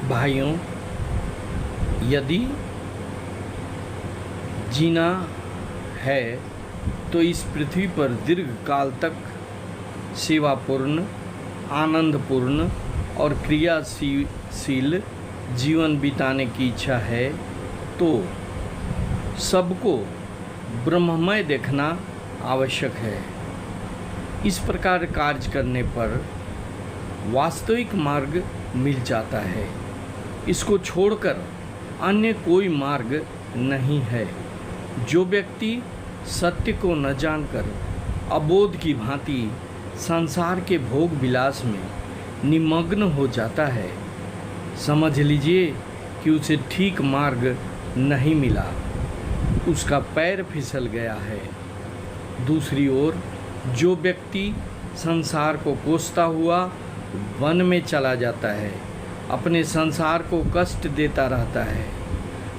भाइयों, यदि जीना है तो इस पृथ्वी पर दीर्घ काल तक सेवापूर्ण, आनंदपूर्ण और क्रियाशील जीवन बिताने की इच्छा है तो सबको ब्रह्ममय देखना आवश्यक है। इस प्रकार कार्य करने पर वास्तविक मार्ग मिल जाता है। इसको छोड़कर अन्य कोई मार्ग नहीं है। जो व्यक्ति सत्य को न जानकर अबोध की भांति संसार के भोग विलास में निमग्न हो जाता है, समझ लीजिए कि उसे ठीक मार्ग नहीं मिला, उसका पैर फिसल गया है। दूसरी ओर जो व्यक्ति संसार को कोसता हुआ वन में चला जाता है, अपने संसार को कष्ट देता रहता है,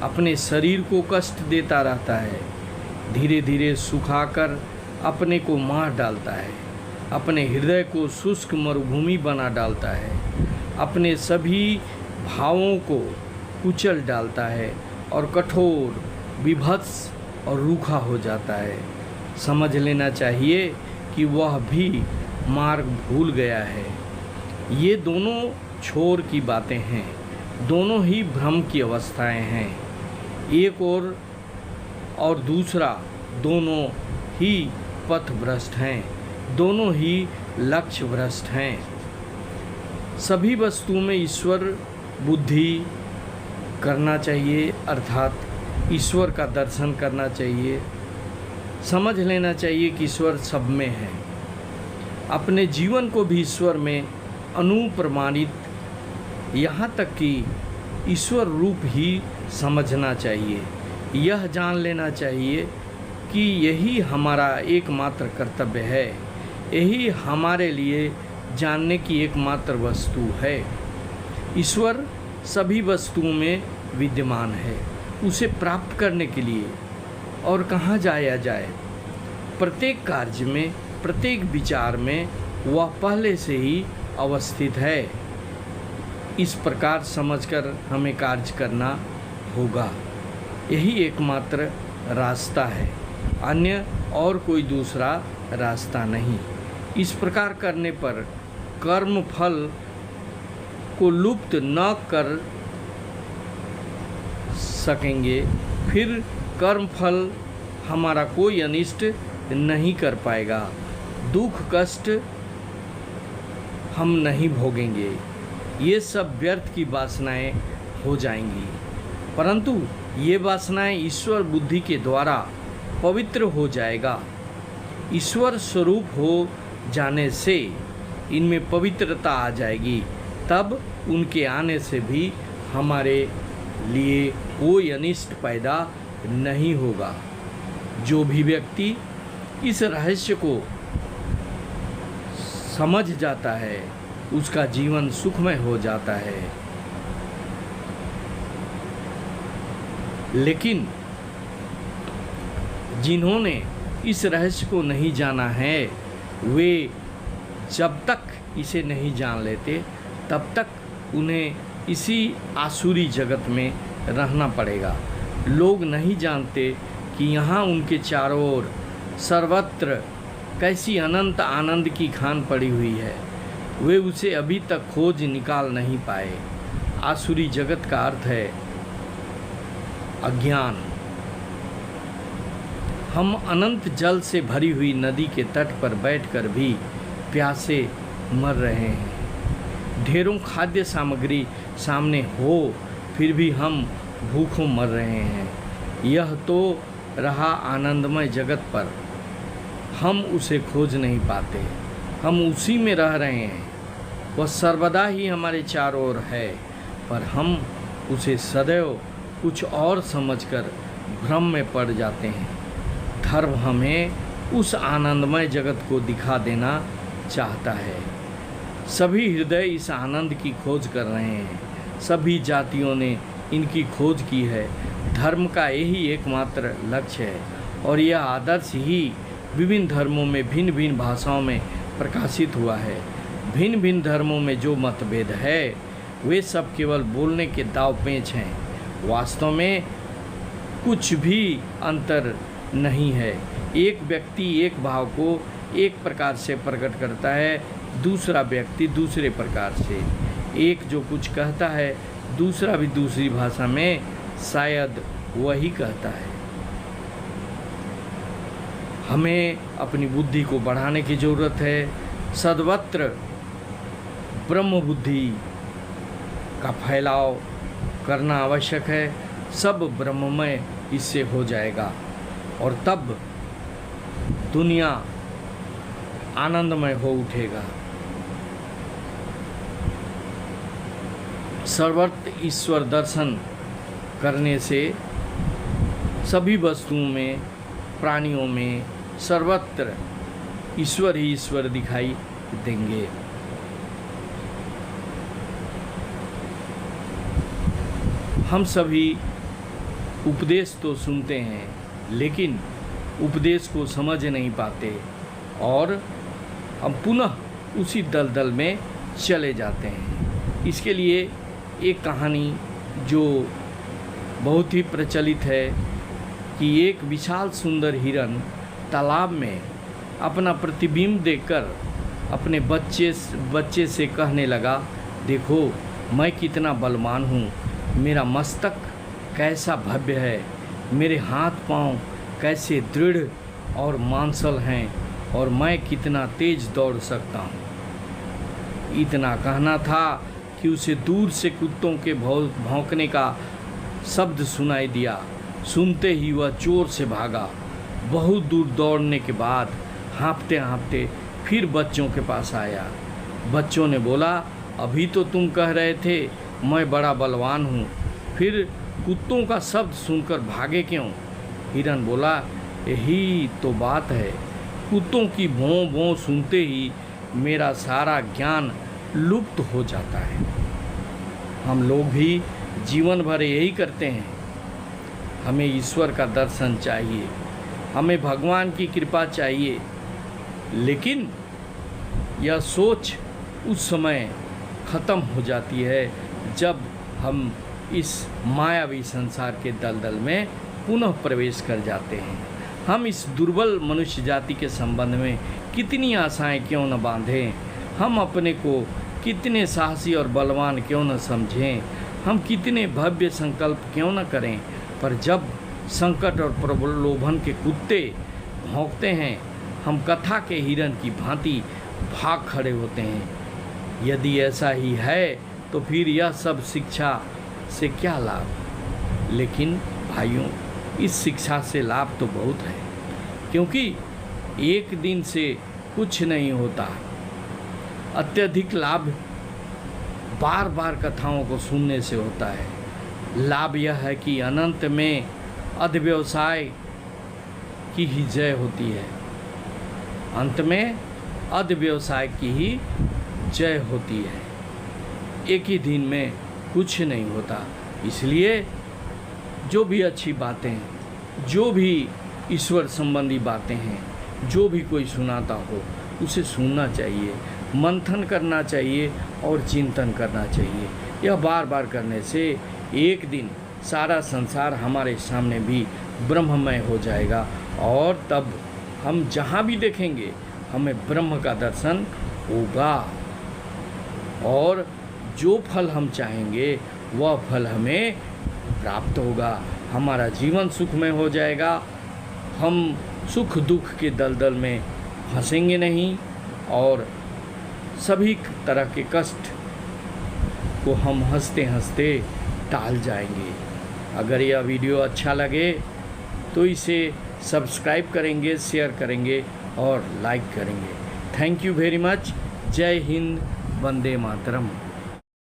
अपने शरीर को कष्ट देता रहता है, धीरे धीरे सुखाकर अपने को मार डालता है, अपने हृदय को शुष्क मरुभूमि बना डालता है, अपने सभी भावों को कुचल डालता है और कठोर, विभत्स और रूखा हो जाता है। समझ लेना चाहिए कि वह भी मार्ग भूल गया है। ये दोनों छोर की बातें हैं, दोनों ही भ्रम की अवस्थाएं हैं। एक और दूसरा दोनों ही पथ भ्रष्ट हैं, दोनों ही लक्ष्य भ्रष्ट हैं। सभी वस्तुओं में ईश्वर बुद्धि करना चाहिए, अर्थात ईश्वर का दर्शन करना चाहिए। समझ लेना चाहिए कि ईश्वर सब में है। अपने जीवन को भी ईश्वर में अनुप्रमाणित, यहाँ तक कि ईश्वर रूप ही समझना चाहिए। यह जान लेना चाहिए कि यही हमारा एकमात्र कर्तव्य है, यही हमारे लिए जानने की एकमात्र वस्तु है। ईश्वर सभी वस्तुओं में विद्यमान है। उसे प्राप्त करने के लिए और कहाँ जाया जाए? प्रत्येक कार्य में, प्रत्येक विचार में वह पहले से ही अवस्थित है। इस प्रकार समझकर हमें कार्य करना होगा। यही एकमात्र रास्ता है, अन्य और कोई दूसरा रास्ता नहीं। इस प्रकार करने पर कर्म फल को लुप्त न कर सकेंगे, फिर कर्म फल हमारा कोई अनिष्ट नहीं कर पाएगा, दुख कष्ट हम नहीं भोगेंगे। ये सब व्यर्थ की वासनाएं हो जाएंगी, परंतु ये वासनाएं ईश्वर बुद्धि के द्वारा पवित्र हो जाएगा। ईश्वर स्वरूप हो जाने से इनमें पवित्रता आ जाएगी, तब उनके आने से भी हमारे लिए कोई अनिष्ट पैदा नहीं होगा। जो भी व्यक्ति इस रहस्य को समझ जाता है, उसका जीवन सुखमय हो जाता है। लेकिन जिन्होंने इस रहस्य को नहीं जाना है, वे जब तक इसे नहीं जान लेते, तब तक उन्हें इसी आसुरी जगत में रहना पड़ेगा। लोग नहीं जानते कि यहाँ उनके चारों ओर सर्वत्र कैसी अनंत आनंद की खान पड़ी हुई है। वे उसे अभी तक खोज निकाल नहीं पाए। आसुरी जगत का अर्थ है अज्ञान। हम अनंत जल से भरी हुई नदी के तट पर बैठकर भी प्यासे मर रहे हैं। ढेरों खाद्य सामग्री सामने हो, फिर भी हम भूखों मर रहे हैं। यह तो रहा आनंदमय जगत, पर हम उसे खोज नहीं पाते। हम उसी में रह रहे हैं। वह सर्वदा ही हमारे चारों ओर है, पर हम उसे सदैव कुछ और समझकर भ्रम में पड़ जाते हैं। धर्म हमें उस आनंदमय जगत को दिखा देना चाहता है। सभी हृदय इस आनंद की खोज कर रहे हैं। सभी जातियों ने इनकी खोज की है। धर्म का यही एकमात्र लक्ष्य है, और यह आदर्श ही विभिन्न धर्मों में भिन्न भिन्न भाषाओं में प्रकाशित हुआ है। भिन्न भिन्न धर्मों में जो मतभेद है, वे सब केवल बोलने के दाव पेच हैं। वास्तव में कुछ भी अंतर नहीं है। एक व्यक्ति एक भाव को एक प्रकार से प्रकट करता है, दूसरा व्यक्ति दूसरे प्रकार से। एक जो कुछ कहता है, दूसरा भी दूसरी भाषा में शायद वही कहता है। हमें अपनी बुद्धि को बढ़ाने की ज़रूरत है। सर्वत्र ब्रह्म बुद्धि का फैलाव करना आवश्यक है। सब ब्रह्ममय इससे हो जाएगा और तब दुनिया आनंदमय हो उठेगा। सर्वत्र ईश्वर दर्शन करने से सभी वस्तुओं में, प्राणियों में सर्वत्र ईश्वर ही ईश्वर दिखाई देंगे। हम सभी उपदेश तो सुनते हैं, लेकिन उपदेश को समझ नहीं पाते और हम पुनः उसी दलदल में चले जाते हैं। इसके लिए एक कहानी जो बहुत ही प्रचलित है कि एक विशाल सुंदर हिरन तालाब में अपना प्रतिबिंब देखकर अपने बच्चे से कहने लगा, देखो मैं कितना बलवान हूँ, मेरा मस्तक कैसा भव्य है, मेरे हाथ पांव कैसे दृढ़ और मांसल हैं और मैं कितना तेज दौड़ सकता हूँ। इतना कहना था कि उसे दूर से कुत्तों के भौंकने का शब्द सुनाई दिया। सुनते ही वह जोर से भागा। बहुत दूर दौड़ने के बाद हाँफते हाँफते फिर बच्चों के पास आया। बच्चों ने बोला, अभी तो तुम कह रहे थे मैं बड़ा बलवान हूँ, फिर कुत्तों का शब्द सुनकर भागे क्यों? हिरन बोला, यही तो बात है, कुत्तों की भौं भौं सुनते ही मेरा सारा ज्ञान लुप्त हो जाता है। हम लोग भी जीवन भर यही करते हैं। हमें ईश्वर का दर्शन चाहिए, हमें भगवान की कृपा चाहिए, लेकिन यह सोच उस समय ख़त्म हो जाती है जब हम इस मायावी संसार के दलदल में पुनः प्रवेश कर जाते हैं। हम इस दुर्बल मनुष्य जाति के संबंध में कितनी आशाएं क्यों न बांधें, हम अपने को कितने साहसी और बलवान क्यों न समझें, हम कितने भव्य संकल्प क्यों न करें, पर जब संकट और प्रलोभन के कुत्ते भौंकते हैं, हम कथा के हिरन की भांति भाग खड़े होते हैं। यदि ऐसा ही है तो फिर यह सब शिक्षा से क्या लाभ? लेकिन भाइयों, इस शिक्षा से लाभ तो बहुत है, क्योंकि एक दिन से कुछ नहीं होता। अत्यधिक लाभ बार बार कथाओं को सुनने से होता है। लाभ यह है कि अनंत में अध्यवसाय की ही जय होती है। अंत में अध्यवसाय की ही जय होती है। एक ही दिन में कुछ नहीं होता। इसलिए जो भी अच्छी बातें हैं, जो भी ईश्वर संबंधी बातें हैं, जो भी कोई सुनाता हो उसे सुनना चाहिए, मंथन करना चाहिए और चिंतन करना चाहिए। यह बार बार करने से एक दिन सारा संसार हमारे सामने भी ब्रह्ममय हो जाएगा और तब हम जहाँ भी देखेंगे हमें ब्रह्म का दर्शन होगा और जो फल हम चाहेंगे वह फल हमें प्राप्त होगा। हमारा जीवन सुखमय हो जाएगा। हम सुख दुख के दलदल में फंसेंगे नहीं और सभी तरह के कष्ट को हम हंसते हंसते टाल जाएंगे। अगर यह वीडियो अच्छा लगे तो इसे सब्सक्राइब करेंगे, शेयर करेंगे और लाइक करेंगे। Thank you very much. जय हिंद, वंदे मातरम।